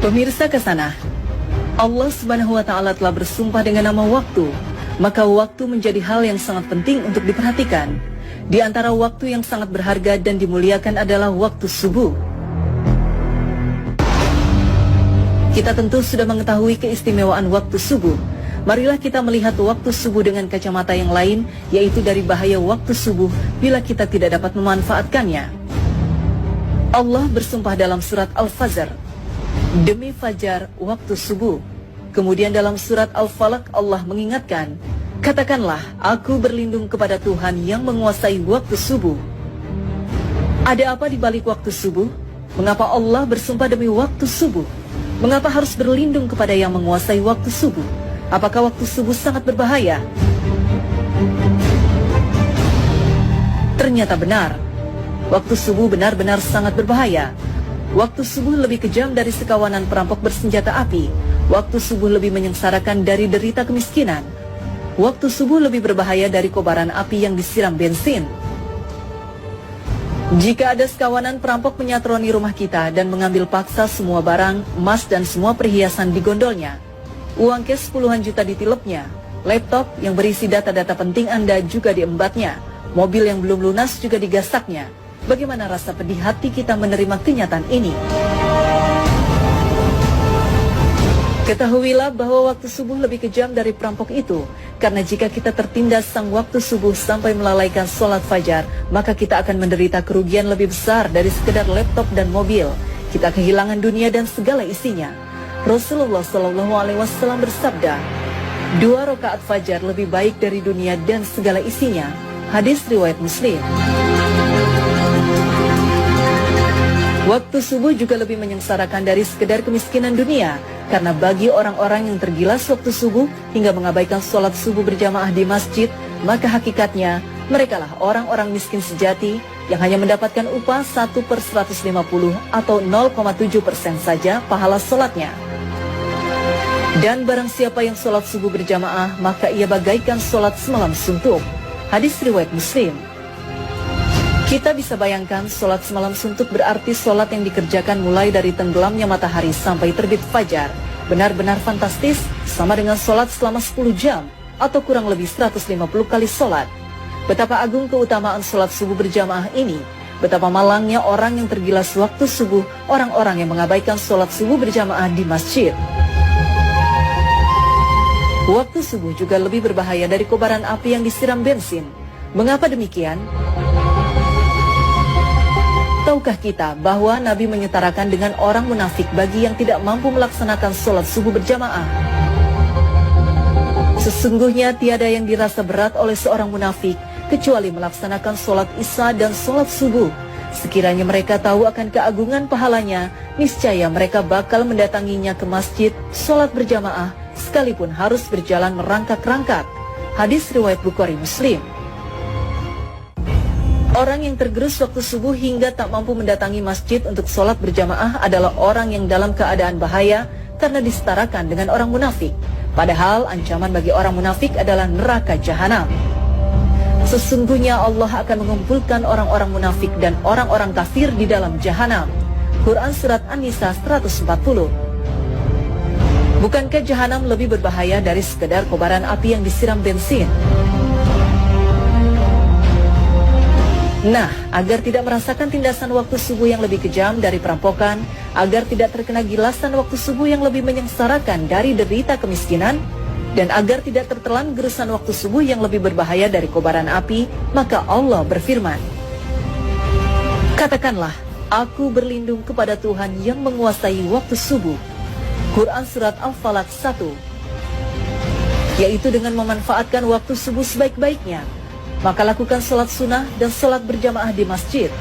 Pemirsa Kesana, Allah Subhanahu wa Ta'ala telah bersumpah dengan nama waktu, maka waktu menjadi hal yang sangat penting untuk diperhatikan. Di antara waktu yang sangat berharga dan dimuliakan adalah waktu subuh. Kita tentu sudah mengetahui keistimewaan waktu subuh. Marilah kita melihat waktu subuh dengan kacamata yang lain, yaitu dari bahaya waktu subuh bila kita tidak dapat memanfaatkannya. Allah bersumpah dalam surat Al-Fajr, demi fajar waktu subuh. Kemudian dalam surat Al-Falaq Allah mengingatkan, katakanlah aku berlindung kepada Tuhan yang menguasai waktu subuh. Ada apa di balik waktu subuh? Mengapa Allah bersumpah demi waktu subuh? Mengapa harus berlindung kepada yang menguasai waktu subuh? Apakah waktu subuh sangat berbahaya? Ternyata benar. Waktu subuh benar-benar sangat berbahaya. Waktu subuh lebih kejam dari sekawanan perampok bersenjata api. Waktu subuh lebih menyengsarakan dari derita kemiskinan. Waktu subuh lebih berbahaya dari kobaran api yang disiram bensin. Jika ada sekawanan perampok menyatroni rumah kita dan mengambil paksa semua barang, emas dan semua perhiasan di gondolnya, uang cash puluhan juta ditilepnya, laptop yang berisi data-data penting Anda juga diembatnya, mobil yang belum lunas juga digasaknya, bagaimana rasa pedih hati kita menerima kenyataan ini? Ketahuilah bahwa waktu subuh lebih kejam dari perampok itu, karena jika kita tertindas sang waktu subuh sampai melalaikan sholat fajar, maka kita akan menderita kerugian lebih besar dari sekedar laptop dan mobil. Kita kehilangan dunia dan segala isinya. Rasulullah SAW bersabda, 2 rakaat fajar lebih baik dari dunia dan segala isinya. Hadis riwayat Muslim. Waktu subuh juga lebih menyengsarakan dari sekedar kemiskinan dunia, karena bagi orang-orang yang tergilas waktu subuh hingga mengabaikan sholat subuh berjamaah di masjid, maka hakikatnya merekalah orang-orang miskin sejati yang hanya mendapatkan upah 1/150 atau 0,7% saja pahala sholatnya. Dan barang siapa yang sholat subuh berjamaah, maka ia bagaikan sholat semalam suntuk. Hadis riwayat Muslim. Kita bisa bayangkan sholat semalam suntuk berarti sholat yang dikerjakan mulai dari tenggelamnya matahari sampai terbit fajar. Benar-benar fantastis, sama dengan sholat selama 10 jam atau kurang lebih 150 kali sholat. Betapa agung keutamaan sholat subuh berjamaah ini. Betapa malangnya orang yang tergilas waktu subuh, orang-orang yang mengabaikan sholat subuh berjamaah di masjid. Waktu subuh juga lebih berbahaya dari kobaran api yang disiram bensin. Mengapa demikian? Tahukah kita bahwa Nabi menyetarakan dengan orang munafik bagi yang tidak mampu melaksanakan sholat subuh berjamaah? Sesungguhnya tiada yang dirasa berat oleh seorang munafik kecuali melaksanakan sholat isya dan sholat subuh. Sekiranya mereka tahu akan keagungan pahalanya, niscaya mereka bakal mendatanginya ke masjid, sholat berjamaah, sekalipun harus berjalan merangkak-rangkak. Hadis riwayat Bukhari Muslim. Orang yang tergerus waktu subuh hingga tak mampu mendatangi masjid untuk sholat berjamaah adalah orang yang dalam keadaan bahaya karena disetarakan dengan orang munafik. Padahal ancaman bagi orang munafik adalah neraka jahanam. Sesungguhnya Allah akan mengumpulkan orang-orang munafik dan orang-orang kafir di dalam jahanam. Quran Surat An-Nisa 140. Bukankah jahanam lebih berbahaya dari sekedar kobaran api yang disiram bensin? Nah, agar tidak merasakan tindasan waktu subuh yang lebih kejam dari perampokan, agar tidak terkena gilasan waktu subuh yang lebih menyengsarakan dari derita kemiskinan, dan agar tidak tertelan gerusan waktu subuh yang lebih berbahaya dari kobaran api, maka Allah berfirman, katakanlah, aku berlindung kepada Tuhan yang menguasai waktu subuh. Quran Surat Al-Falaq 1. Yaitu dengan memanfaatkan waktu subuh sebaik-baiknya, maka lakukan sholat sunnah dan sholat berjamaah di masjid.